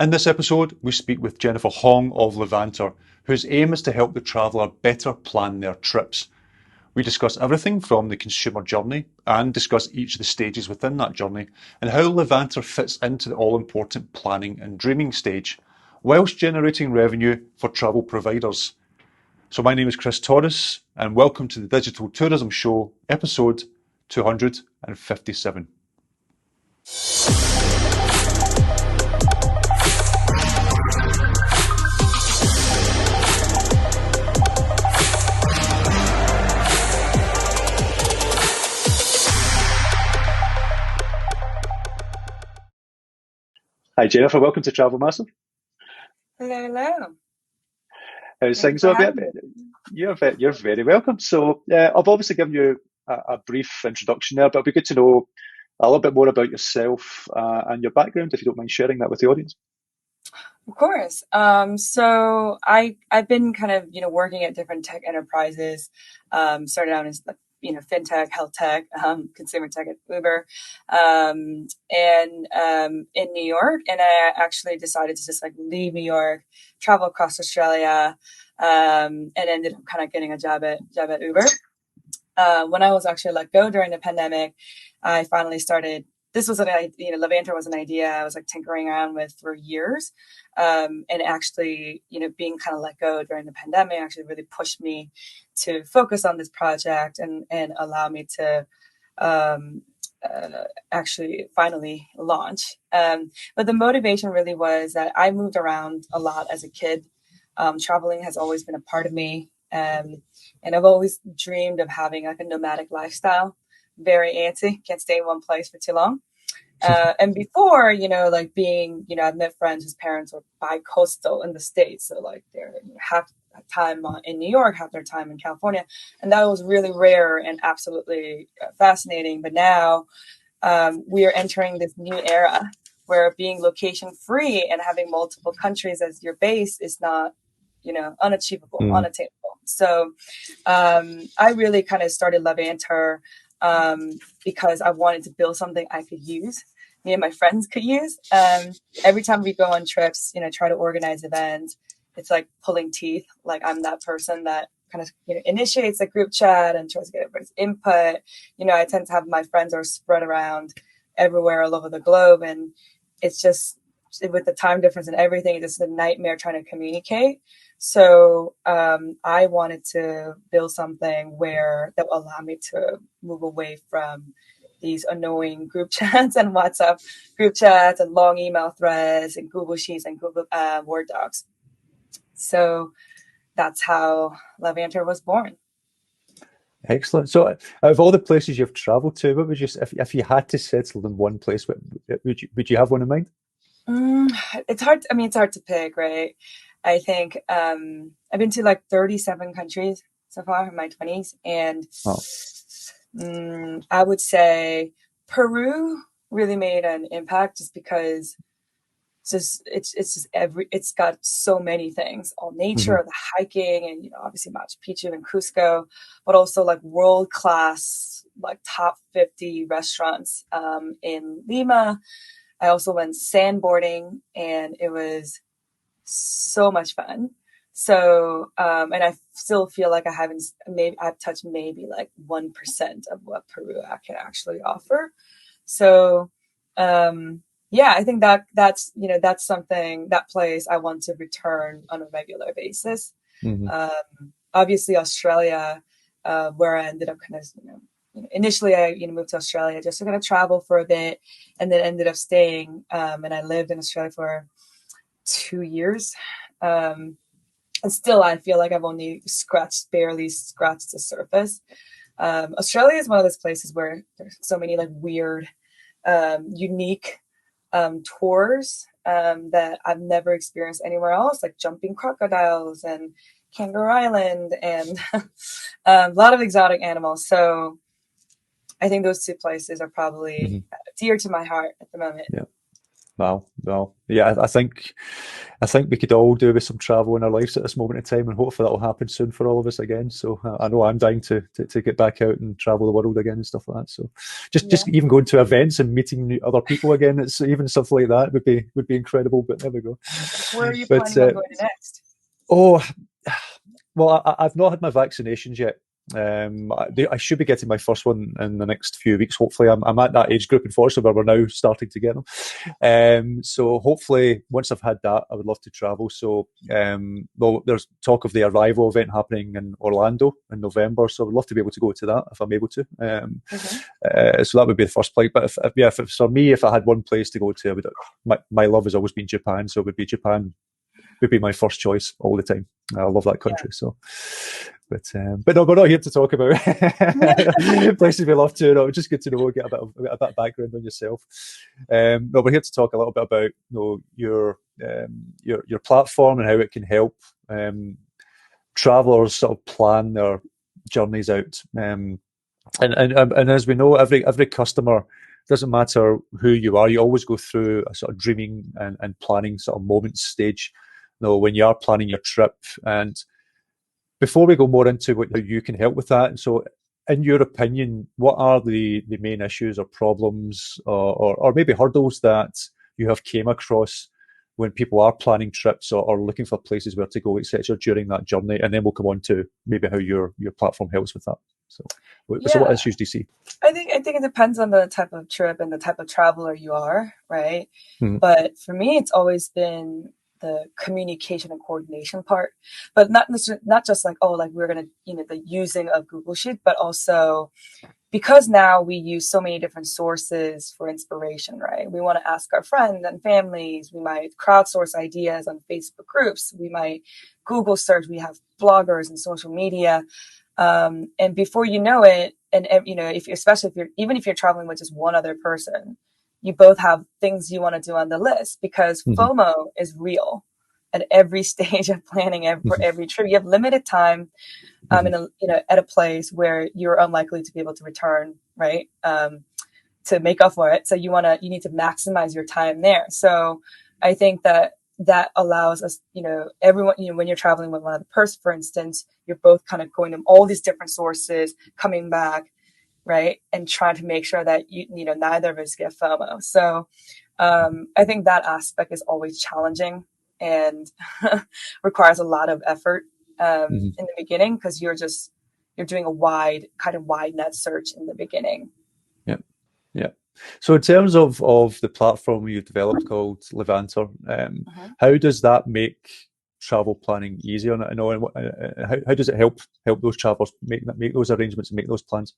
In this episode, we speak with Jennifer Hong of Levanter, whose aim is to help the traveller better plan their trips. We discuss everything from the consumer journey and discuss each of the stages within that journey and how Levanter fits into the all-important planning and dreaming stage, whilst generating revenue for travel providers. So my name is Chris Torres, and welcome to the Digital Tourism Show, episode 257. Hi Jennifer, welcome to Travel Massive. Hello, hello. How's Thank you things for a bit? having me. You're very welcome. So I've obviously given you a brief introduction there, but it'd be good to know a little bit more about yourself and your background, if you don't mind sharing that with the audience. Of course. I've been kind of working at different tech enterprises. Started out as fintech, health tech, consumer tech at Uber, and in New York. And I actually decided to just leave New York, travel across Australia, and ended up kind of getting a job at Uber. When I was actually let go during the pandemic, I finally started. This was Levanter was an idea I was tinkering around with for years, and actually, being kind of let go during the pandemic actually really pushed me to focus on this project and allow me to actually finally launch. But the motivation really was that I moved around a lot as a kid. Traveling has always been a part of me. And I've always dreamed of having a nomadic lifestyle, very antsy, can't stay in one place for too long. And before, being, I've met friends whose parents were bi-coastal in the States. So they're half time in New York, half their time in California. And that was really rare and absolutely fascinating. But now we are entering this new era where being location free and having multiple countries as your base is not unachievable, unattainable. So I really kind of started Levanter because I wanted to build something I could use, me and my friends could use. Every time we go on trips, try to organize events, it's like pulling teeth. I'm that person that kind of initiates a group chat and tries to get everybody's input. I tend to have my friends are spread around everywhere all over the globe, and it's just with the time difference and everything, it's just a nightmare trying to communicate. So I wanted to build something that will allow me to move away from these annoying group chats and WhatsApp group chats and long email threads and Google Sheets and Google Word docs. So that's how Levanter was born. Excellent. So, out of all the places you've travelled to, what would you, if you had to settle in one place, would you have one in mind? It's hard. I mean, it's hard to pick, right? I think I've been to 37 countries so far in my 20s, and Oh, I would say Peru really made an impact just because it's got so many things, all hmm nature, the hiking, and obviously Machu Picchu and Cusco, but also world class top 50 restaurants in Lima. I also went sandboarding, and it was so much fun. So, and I still feel like I've touched maybe 1% of what Peru can actually offer. So, yeah, I think that's something, that place I want to return on a regular basis. hmm Obviously Australia, where I ended up kind of, initially I, moved to Australia just to kind of travel for a bit, and then ended up staying, and I lived in Australia for 2 years. And still, I feel like I've only barely scratched the surface. Australia is one of those places where there's so many weird, unique tours that I've never experienced anywhere else, like jumping crocodiles and Kangaroo Island and a lot of exotic animals. So I think those two places are probably hmm dear to my heart at the moment. Yeah. Well, yeah. I think I think we could all do with some travel in our lives at this moment in time, and hopefully that'll happen soon for all of us again. So I know I'm dying to get back out and travel the world again and stuff like that. So just Yeah. even going to events and meeting other people again, it's even something like that would be incredible. But there we go. Where are you But planning on going next? oh, well, I've not had my vaccinations yet. I should be getting my first one in the next few weeks. Hopefully, I'm at that age group, unfortunately, where we're now starting to get them. So hopefully, once I've had that, I would love to travel. So, well, there's talk of the Arrival event happening in Orlando in November. So I'd love to be able to go to that if I'm able to. Mm-hmm. So that would be the first place. But if it's for me, if I had one place to go to, my love has always been Japan. So it would be Japan. Would be my first choice all the time. I love that country. Yeah. So, but no, we're not here to talk about places we love to. No, it's just good to know, get a bit of background on yourself. No, we're here to talk a little bit about your platform and how it can help travelers sort of plan their journeys out. And as we know, every customer, doesn't matter who you are, you always go through a sort of dreaming and planning sort of moment stage. When you are planning your trip. And before we go more into how you can help with that, so in your opinion, what are the main issues or problems or maybe hurdles that you have came across when people are planning trips or looking for places where to go, etc., during that journey? And then we'll come on to maybe how your platform helps with that. So what issues do you see? I think it depends on the type of trip and the type of traveler you are, right? Mm-hmm. But for me, it's always been the communication and coordination part, but not just like, oh, like we're gonna, the using of Google Sheet, but also because now we use so many different sources for inspiration, right? We want to ask our friends and families. We might crowdsource ideas on Facebook groups. We might Google search. We have bloggers and social media. And before you know it, and especially if you're traveling with just one other person, you both have things you want to do on the list because Mm-hmm. FOMO is real at every stage of planning for every trip. You have limited time, at a place where you're unlikely to be able to return, right? To make up for it. So you need to maximize your time there. So I think that allows us, everyone, when you're traveling with one other person, for instance, you're both kind of going to all these different sources, coming back, right? And trying to make sure that, neither of us get FOMO. So I think that aspect is always challenging and requires a lot of effort in the beginning because you're doing a wide net search in the beginning. Yeah. Yeah. So in terms of the platform you've developed called Levanter, how does that make travel planning easier? And how does it help those travelers make those arrangements and make those plans?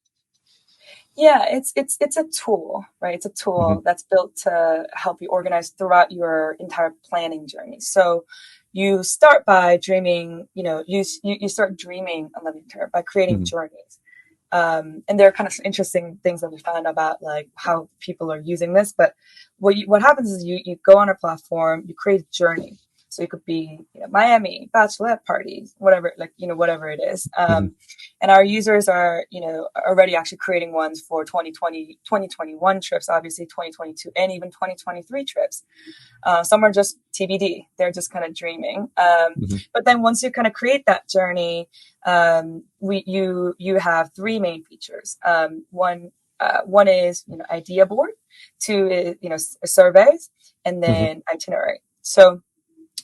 Yeah, it's a tool, right? It's a tool that's built to help you organize throughout your entire planning journey. So you start by dreaming, you start dreaming on Levanter by creating journeys. And there are kind of interesting things that we found about like how people are using this. But what happens is you go on our platform, you create a journey. So it could be Miami, bachelorette parties, whatever, whatever it is. And our users are, already actually creating ones for 2020, 2021 trips, obviously 2022 and even 2023 trips. Some are just TBD. They're just kind of dreaming. But then once you kind of create that journey, you have three main features. One is, idea board, two is, surveys, and then itinerary. So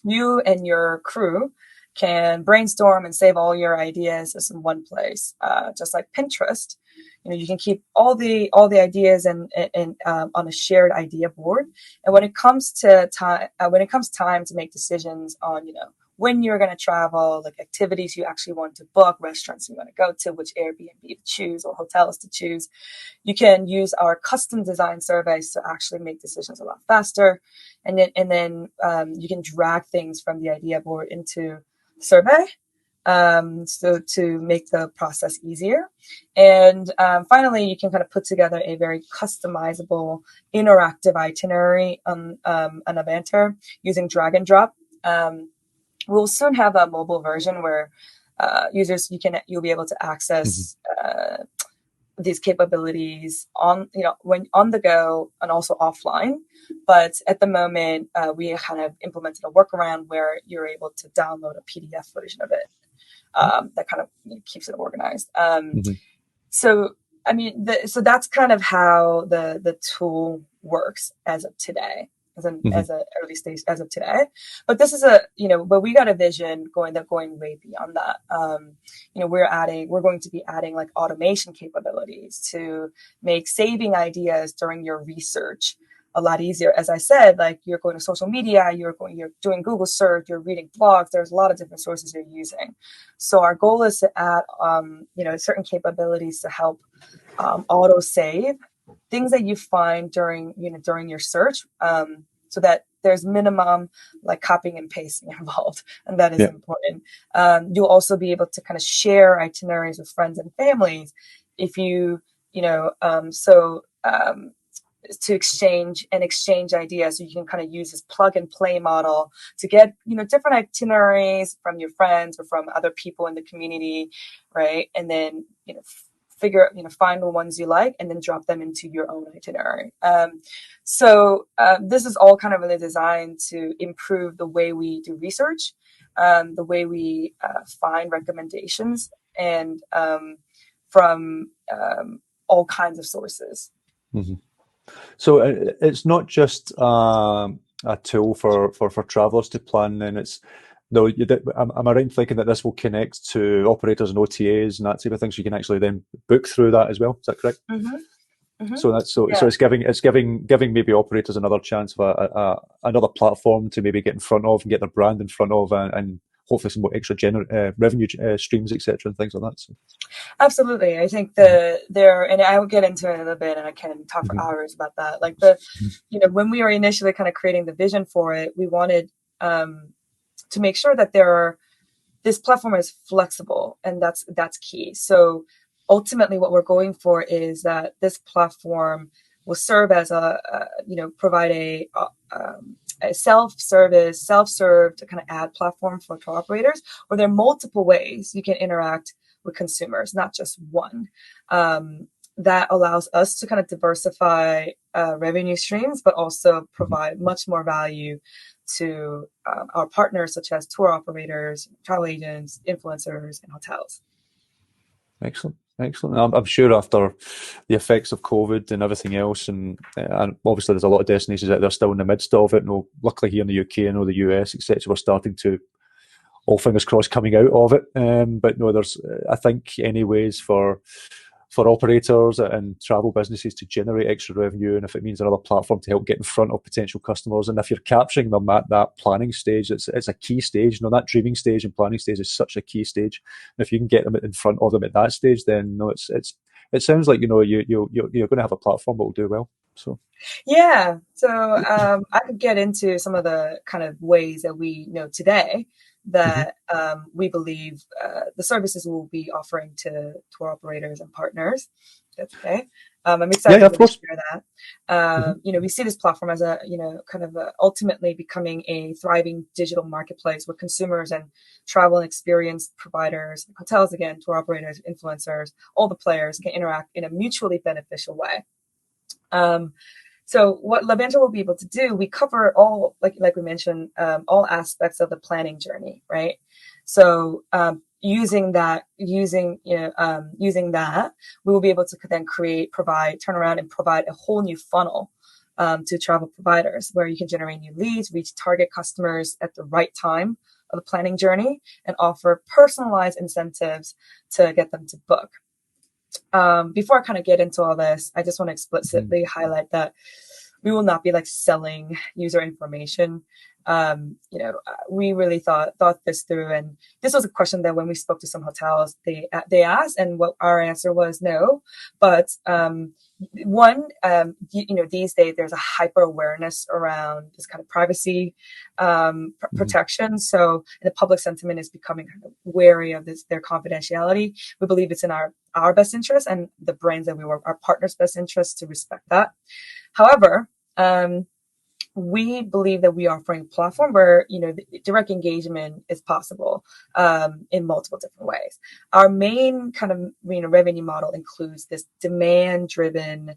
you and your crew can brainstorm and save all your ideas in one place, just like Pinterest. You can keep all the ideas and on a shared idea board. And when it comes time to make decisions on when you're going to travel, like activities you actually want to book, restaurants you want to go to, which Airbnb to choose or hotels to choose, you can use our custom design surveys to actually make decisions a lot faster. And then you can drag things from the idea board into survey, so to make the process easier. And finally, you can kind of put together a very customizable interactive itinerary on Levanter using drag and drop. We'll soon have a mobile version where users you'll be able to access these capabilities on, when on the go and also offline. But at the moment, we kind of implemented a workaround where you're able to download a PDF version of it that kind of keeps it organized. Mm-hmm. So, I mean, so that's kind of how the tool works as of today, Mm-hmm. as a early stage as of today. But this is but we got a vision going way beyond that. We're going to be adding like automation capabilities to make saving ideas during your research a lot easier. As I said, like you're going to social media, you're doing Google search, you're reading blogs. There's a lot of different sources you're using. So our goal is to add, certain capabilities to help auto save things that you find during your search, so that there's minimum like copying and pasting involved, and that is Yeah. important. You'll also be able to kind of share itineraries with friends and families if to exchange ideas. So you can kind of use this plug and play model to get, different itineraries from your friends or from other people in the community, right? And then, find the ones you like and then drop them into your own itinerary. This is all kind of really designed to improve the way we do research, the way we find recommendations, and from all kinds of sources. Mm-hmm. So it's not just a tool for travelers to plan. Then it's no. Am I right in thinking that this will connect to operators and OTAs and that type of thing, so you can actually then book through that as well? Is that correct? Mm-hmm. Mm-hmm. So Yeah. so it's giving maybe operators another chance of another platform to maybe get in front of and get their brand in front of, and hopefully some more extra revenue streams, etc., and things like that. So. Absolutely. I think and I will get into it in a little bit, and I can talk for hours about that. Like when we were initially kind of creating the vision for it, we wanted to make sure that this platform is flexible, and that's key. So ultimately what we're going for is that this platform will serve as provide a self-serve to kind of ad platform for tour operators, where there are multiple ways you can interact with consumers, not just one. That allows us to kind of diversify revenue streams, but also provide much more value to our partners, such as tour operators, travel agents, influencers, and hotels. Excellent. I'm sure after the effects of COVID and everything else, and obviously there's a lot of destinations that they're still in the midst of it. No, luckily here in the UK and the US, etc., we're starting to, all fingers crossed, coming out of it. But no, there's, I think, anyways, for operators and travel businesses to generate extra revenue, and if it means another platform to help get in front of potential customers, and if you're capturing them at that planning stage, it's a key stage. That dreaming stage and planning stage is such a key stage. And if you can get them in front of them at that stage, then no, it sounds like you're going to have a platform that will do well. So yeah, so I could get into some of the kind of ways that we know today that we believe the services we'll be offering to tour operators and partners. That's okay. I'm excited of to course. share that. We see this platform as ultimately becoming a thriving digital marketplace where consumers and travel and experience providers, hotels, again, tour operators, influencers, all the players can interact in a mutually beneficial way. So what Levanter will be able to do, we cover all, like we mentioned, all aspects of the planning journey, right? So using that, we will be able to then turn around and provide a whole new funnel to travel providers, where you can generate new leads, reach target customers at the right time of the planning journey, and offer personalized incentives to get them to book. Before I kind of get into all this, I just want to explicitly highlight that we will not be like selling user information. We really thought this through, and this was a question that when we spoke to some hotels, they asked, and what our answer was no. But these days there's a hyper awareness around this kind of privacy protection. So the public sentiment is becoming kind of wary of their confidentiality. We believe it's in our best interest and the brands that we work, our partners' best interest, to respect that. However, we believe that we are offering a platform where, direct engagement is possible in multiple different ways. Our main kind of, revenue model includes this demand driven,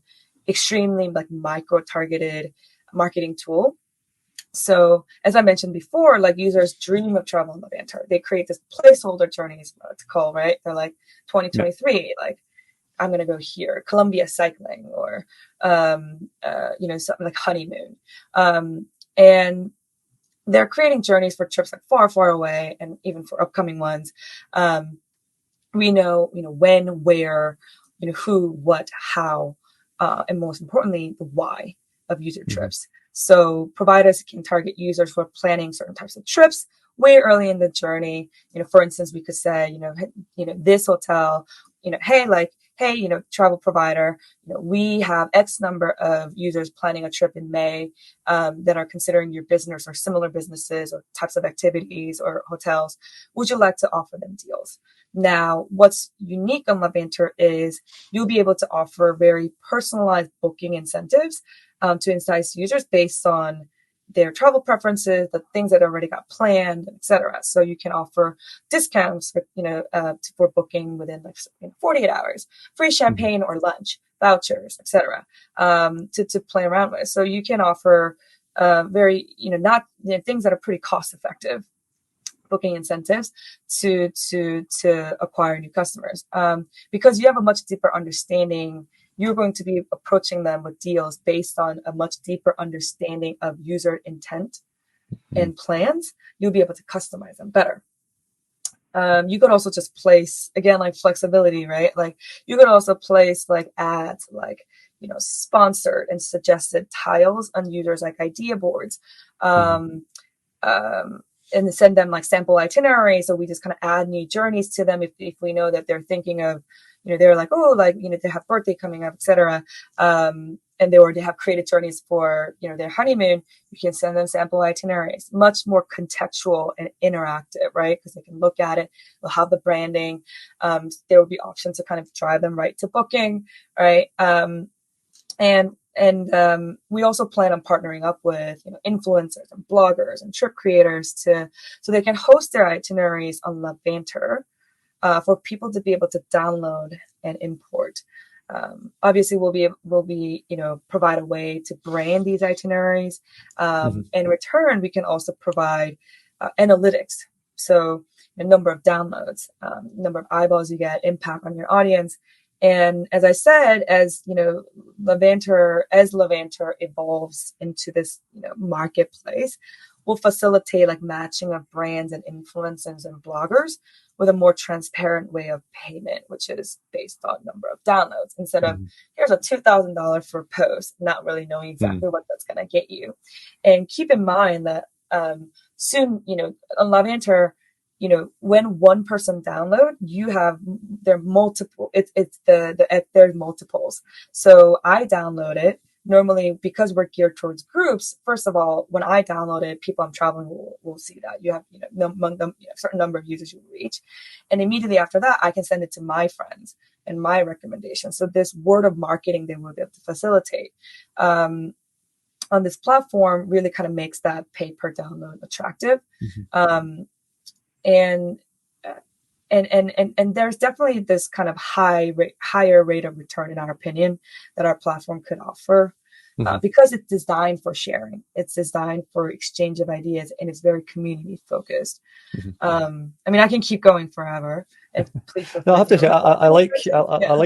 extremely like micro targeted marketing tool. So as I mentioned before, like users dream of travel in Levanter. They create this placeholder journeys to call, right? They're like 2023, like I'm going to go here, Columbia cycling, or, something like honeymoon. And they're creating journeys for trips like far, far away, and even for upcoming ones. We know, when, where, who, what, how, and most importantly, the why of user trips. So providers can target users who are planning certain types of trips way early in the journey. For instance, we could say, this hotel, hey, travel provider, we have X number of users planning a trip in May that are considering your business or similar businesses or types of activities or hotels. Would you like to offer them deals? Now, what's unique on Levanter is you'll be able to offer very personalized booking incentives to entice users based on their travel preferences, the things that already got planned, etc. So you can offer discounts, for booking within 48 hours, free champagne or lunch, vouchers, etc. To play around with. So you can offer very, not things that are pretty cost effective booking incentives to acquire new customers. Because you have a much deeper understanding, you're going to be approaching them with deals based on a much deeper understanding of user intent and plans. You'll be able to customize them better. You could also just place, again, like flexibility, right? Like you could also place like ads, like, sponsored and suggested tiles on users like idea boards. And send them like sample itineraries. So we just kind of add new journeys to them if we know that they're thinking of, they're like, oh, like, they have birthday coming up, etc. And they already have created journeys for, their honeymoon. You can send them sample itineraries, much more contextual and interactive, right? Because they can look at it. They'll have the branding. There will be options to kind of drive them right to booking, right? And we also plan on partnering up with influencers and bloggers and trip creators so they can host their itineraries on Levanter for people to be able to download and import. Obviously, we'll be provide a way to brand these itineraries. In return, we can also provide analytics. So the number of downloads, number of eyeballs you get, impact on your audience. And as I said, as Levanter evolves into this marketplace, we'll facilitate like matching of brands and influencers and bloggers with a more transparent way of payment, which is based on number of downloads instead of here's a $2,000 for a post, not really knowing exactly what that's going to get you. And keep in mind that soon, on Levanter, when one person download, there are multiple. There's multiples. So I download it normally because we're geared towards groups. First of all, when I download it, people I'm traveling will see that you have a certain number of users you reach, and immediately after that, I can send it to my friends and my recommendations. So this word of marketing they will be able to facilitate. On this platform really kind of makes that pay per download attractive. And there's definitely this kind of higher rate of return in our opinion that our platform could offer because it's designed for sharing. It's designed for exchange of ideas and it's very community focused. I mean, I can keep going forever. And please no, I have to say, I like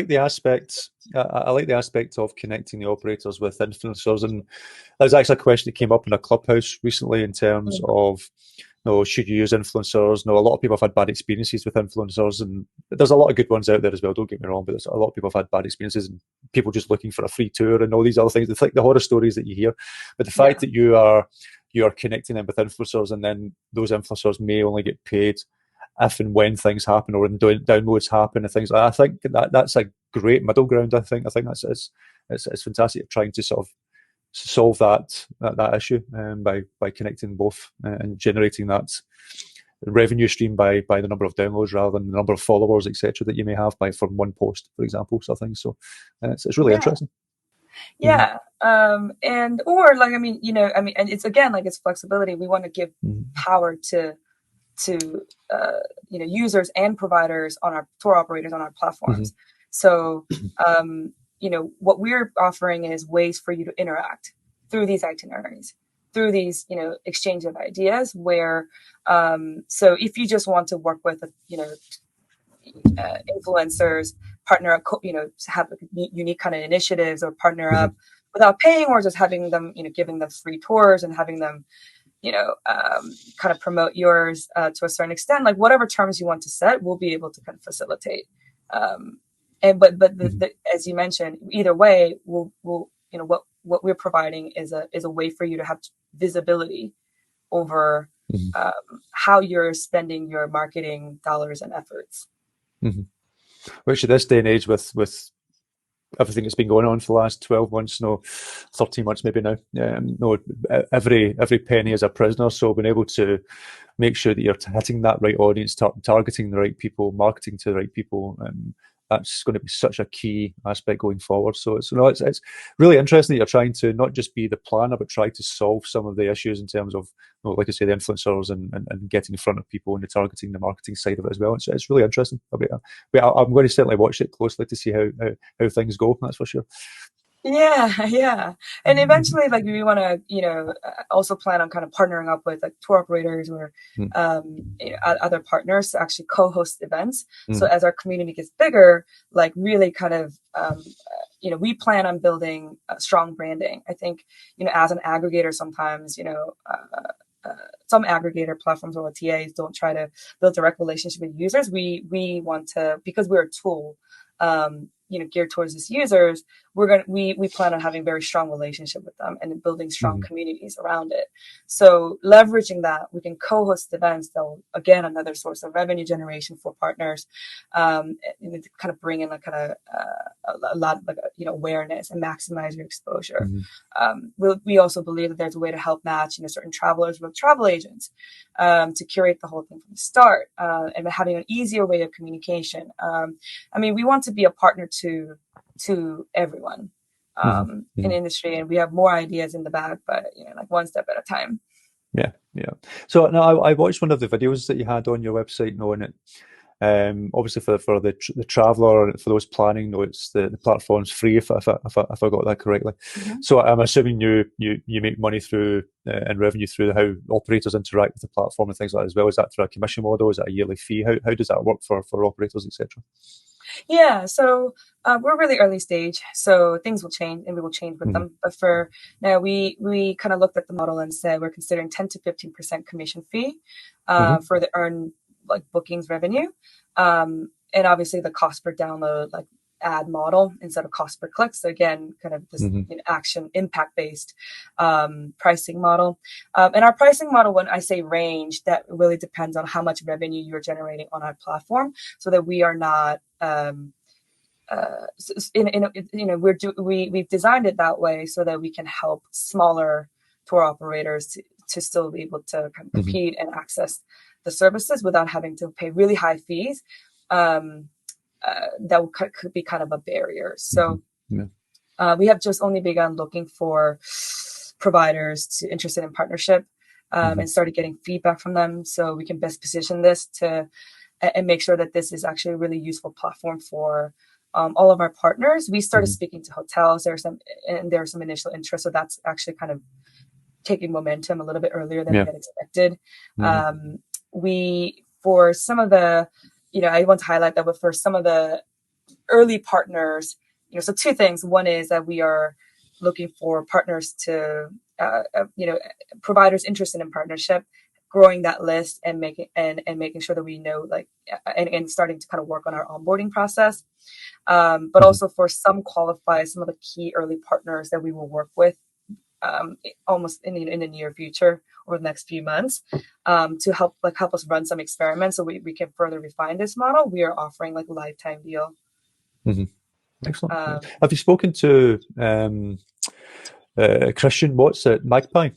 the aspect. I like the aspect of connecting the operators with influencers, and there's actually a question that came up in a clubhouse recently in terms of, should you use influencers? No, a lot of people have had bad experiences with influencers, and there's a lot of good ones out there as well. Don't get me wrong, but there's a lot of people have had bad experiences, and people just looking for a free tour and all these other things. It's like the horror stories that you hear, but the fact that you are connecting them with influencers, and then those influencers may only get paid if and when things happen or when downloads happen and things like that. I think that's a great middle ground. I think that's it's fantastic at trying to sort of solve that issue by connecting both and generating that revenue stream by the number of downloads rather than the number of followers, etc., that you may have from one post, for example, sort of thing. So it's really interesting. Mhm. Yeah. And or like, I mean, and it's again, like it's flexibility. We want to give Mhm. power to users and providers on our tour operators on our Mhm. platforms. So what we're offering is ways for you to interact through these itineraries, through these exchange of ideas. Where so if you just want to work with influencers, partner up, have unique kind of initiatives or partner up Mhm. without paying, or just having them, giving them free tours and having them kind of promote yours to a certain extent, like whatever terms you want to set, we'll be able to kind of facilitate. Um, and but Mhm. as you mentioned, either way, we'll what we're providing is a way for you to have visibility over Mhm. how you're spending your marketing dollars and efforts. Mhm. Which at this day and age, with everything that's been going on for the last 12 months, no, 13 months maybe now, no, every penny is a prisoner. So being able to make sure that you're hitting that right audience, targeting the right people, marketing to the right people, that's going to be such a key aspect going forward. So it's really interesting that you're trying to not just be the planner, but try to solve some of the issues in terms of, like I say, the influencers and getting in front of people and the targeting, the marketing side of it as well. It's really interesting. I'm going to certainly watch it closely to see how things go. That's for sure. Yeah, yeah. And eventually, like, we want to, also plan on kind of partnering up with like tour operators or other partners to actually co-host events. So Mm-hmm. as our community gets bigger, like really kind of, we plan on building strong branding. I think, as an aggregator, sometimes, some aggregator platforms or TAs don't try to build direct relationship with users. We want to, because we're a tool, geared towards these users. We plan on having very strong relationship with them and building strong Mm-hmm. communities around it. So leveraging that, we can co-host events. Though again, another source of revenue generation for partners, and to kind of bring in a kind of a lot of like awareness and maximize your exposure. Mm-hmm. We also believe that there's a way to help match certain travelers with travel agents, to curate the whole thing from the start, and having an easier way of communication. I mean, we want to be a partner to everyone in Mm-hmm. the industry, and we have more ideas in the bag, but like one step at a time. Yeah, yeah. So now I watched one of the videos that you had on your website, knowing it. Obviously, for the traveller, for those planning, no, it's the platform's free if I got that correctly. Mhm. So I'm assuming you make money through and revenue through how operators interact with the platform and things like that as well. Is that through a commission model? Is that a yearly fee? How does that work for operators, etc.? Yeah, so we're really early stage, so things will change and we will change with Mm-hmm. them. But for now, we kind of looked at the model and said we're considering 10 to 15% commission fee Mm-hmm. for the earned like bookings revenue, and obviously the cost per download like ad model instead of cost per click. So again, kind of this Mm-hmm. action impact based pricing model. And our pricing model, when I say range, that really depends on how much revenue you're generating on our platform, so that we are not we've designed it that way so that we can help smaller tour operators to still be able to kind of Mm-hmm. compete and access the services without having to pay really high fees. Um, could be kind of a barrier. Mm-hmm. So Yeah. we have just only begun looking for providers interested in partnership, Mm-hmm. and started getting feedback from them, so we can best position this to and make sure that this is actually a really useful platform for all of our partners. We started Mm-hmm. speaking to hotels. There's some initial interest, so that's actually kind of taking momentum a little bit earlier than we Yeah. had expected. Mm-hmm. We for some of the, I want to highlight that, but for some of the early partners, so two things. One is that we are looking for partners to, providers interested in partnership, growing that list and making sure that we know like, and starting to kind of work on our onboarding process. But Mm-hmm. also for some of the key early partners that we will work with, almost in the near future over the next few months, to help us run some experiments so we can further refine this model. We are offering like a lifetime deal. Mm-hmm. Excellent. Um, Have you spoken to Christian Watts at Magpie?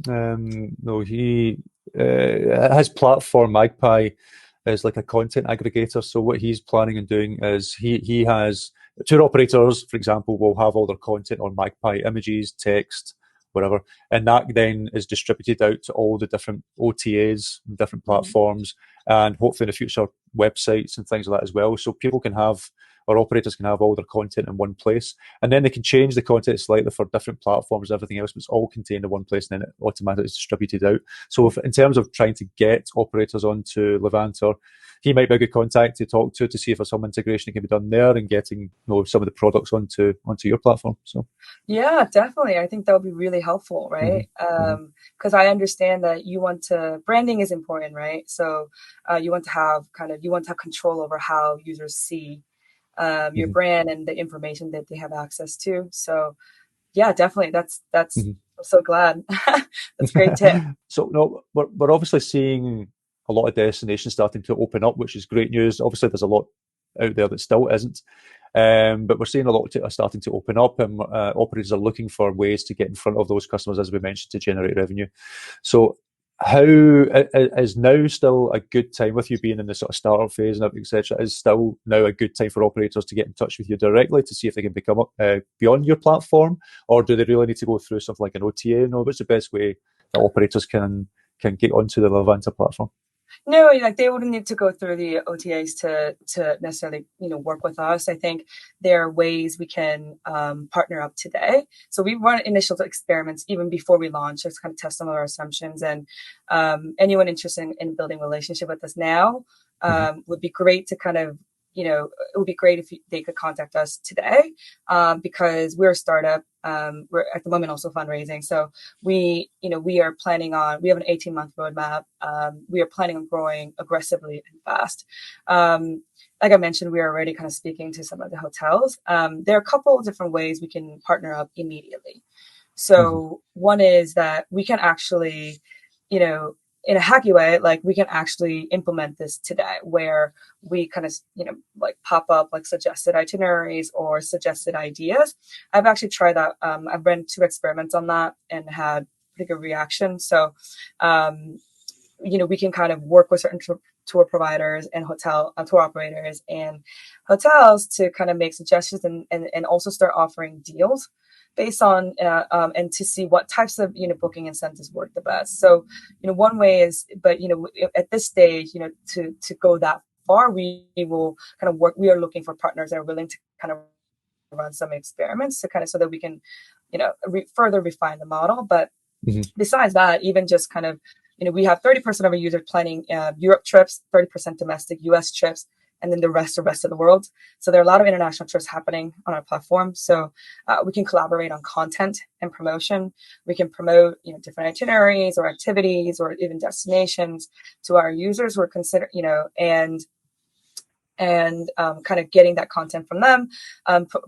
No, he his platform Magpie. is like a content aggregator. So what he's planning on doing is he has tour operators, for example, will have all their content on Magpie, images, text, whatever, and that then is distributed out to all the different OTAs, different platforms, and hopefully in the future websites and things like that as well. So people can have, or operators can have all their content in one place, and then they can change the content slightly for different platforms and everything else, but it's all contained in one place, and then it automatically is distributed out. So if, in terms of trying to get operators onto Levanter, he might be a good contact to talk to see if there's some integration that can be done there and getting, you know, some of the products onto your platform. So Yeah, definitely. I think that would be really helpful, right? Because I understand that you want to, branding is important, right? So you want to have control over how users see your brand and the information that they have access to. So yeah, definitely. That's I'm so glad. That's a great tip. So no, we're obviously seeing a lot of destinations starting to open up, which is great news. Obviously, there's a lot out there that still isn't, but we're seeing a lot are starting to open up, and operators are looking for ways to get in front of those customers, as we mentioned, to generate revenue. So how is now still a good time, with you being in the sort of startup phase and etc., is still now a good time for operators to get in touch with you directly to see if they can become beyond your platform, or do they really need to go through something like an OTA? No, what's the best way that operators can get onto the Levanter platform? No, like they wouldn't need to go through the OTAs to necessarily, work with us. I think there are ways we can partner up today. So we run initial experiments even before we launch, just kind of test some of our assumptions. And anyone interested in building a relationship with us now would be great to kind of, it would be great if they could contact us today because we're a startup. We're at the moment also fundraising. So we are planning on, we have an 18-month roadmap. We are planning on growing aggressively and fast. Like I mentioned, we are already kind of speaking to some of the hotels. There are a couple of different ways we can partner up immediately. So one is that we can actually, in a hacky way, like we can actually implement this today where we kind of, like pop up like suggested itineraries or suggested ideas. I've actually tried that. I've run 2 experiments on that and had pretty good reaction. So, we can kind of work with certain tour providers and hotel tour operators and hotels to kind of make suggestions and also start offering deals based on and to see what types of booking incentives work the best. So one way is, but at this stage, to go that far, we will kind of work. We are looking for partners that are willing to kind of run some experiments to kind of so that we can further refine the model. But besides that, even just kind of we have 30% of our users planning Europe trips, 30% domestic US trips, and then the rest of the world. So there are a lot of international trips happening on our platform. So we can collaborate on content and promotion. We can promote, different itineraries or activities or even destinations to our users who are and kind of getting that content from them,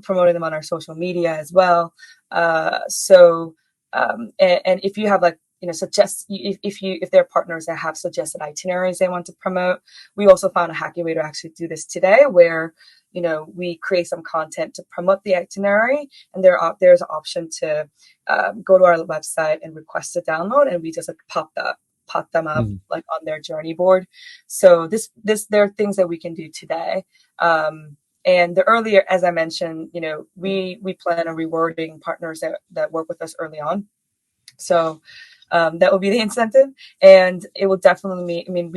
promoting them on our social media as well. And if you have like, suggest if there are partners that have suggested itineraries they want to promote. We also found a hacky way to actually do this today where, we create some content to promote the itinerary, and there's an option to go to our website and request a download, and we just like pop them up like on their journey board. So there are things that we can do today. And the earlier, as I mentioned, we plan on rewarding partners that work with us early on. So that will be the incentive, and it will definitely mean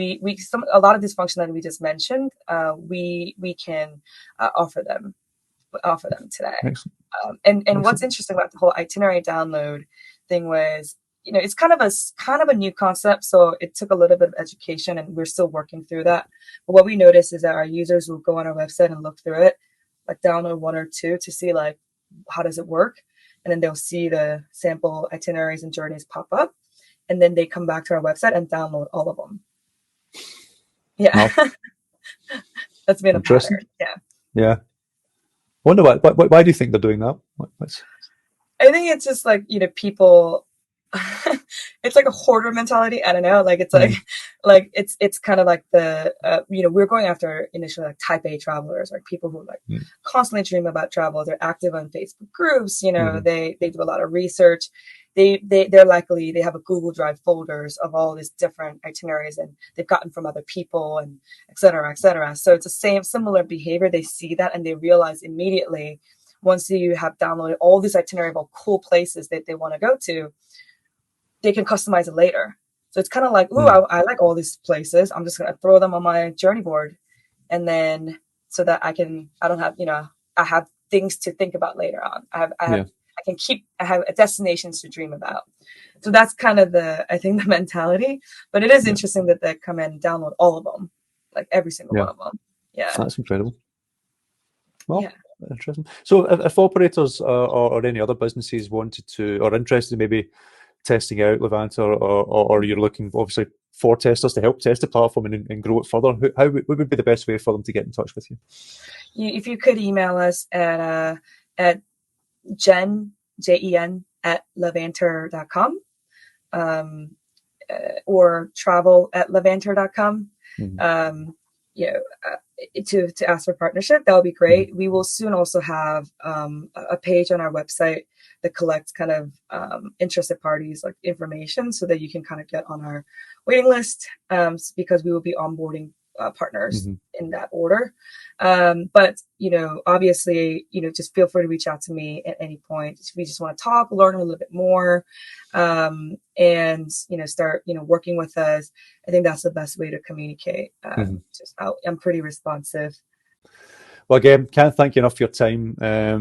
a lot of this functionality we just mentioned, we can offer them today. And what's interesting about the whole itinerary download thing was, it's kind of a new concept, so it took a little bit of education, and we're still working through that. But what we noticed is that our users will go on our website and look through it, like download 1 or 2 to see like how does it work, and then they'll see the sample itineraries and journeys pop up. And then they come back to our website and download all of them. Yeah. Wow. That's been a pattern. Yeah. Yeah. I wonder why do you think they're doing that? I think it's just like, people, it's like a hoarder mentality. I don't know. Like it's like Mm, it's kind of like the we're going after initially like type A travelers, like people who like mm, constantly dream about travel. They're active on Facebook groups. mhm. They do a lot of research. They're likely they have a Google Drive folders of all these different itineraries and they've gotten from other people and et cetera, et cetera. So it's the same similar behavior. They see that and they realize immediately once you have downloaded all these itinerary of all cool places that they want to go to, they can customize it later. So it's kind of like, ooh, Mm, I like all these places. I'm just gonna throw them on my journey board, and then so that I don't have, I have things to think about later on. yeah, I have destinations to dream about. So that's kind of I think the mentality. But it is yeah, interesting that they come in and download all of them, like every single yeah. one of them. Yeah, That's incredible. yeah. Well, interesting. So, if operators or any other businesses wanted to or interested in maybe testing out Levanter, or you're looking obviously for testers to help test the platform and grow it further, what would be the best way for them to get in touch with you? If you could email us at Jen, Jen at levanter.com, um, or travel at levanter.com. Mhm, Um, you know, to ask for partnership, that would be mhm, great. We will soon also have a page on our website that collects kind of interested parties like information so that you can kind of get on our waiting list because we will be onboarding partners mhm. in that order. But obviously, just feel free to reach out to me at any point. If we just want to talk, learn a little bit more, and start working with us. I think that's the best way to communicate. Mhm. I'm pretty responsive. Well, again, can't thank you enough for your time.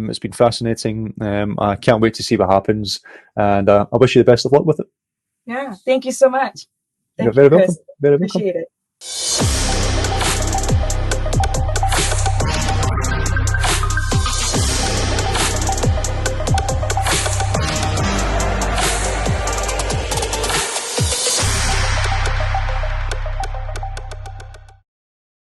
It's been fascinating. I can't wait to see what happens, and I wish you the best of luck with it. Yeah, thank you so much. You're Thank you, very welcome. Chris. Very welcome. Appreciate it.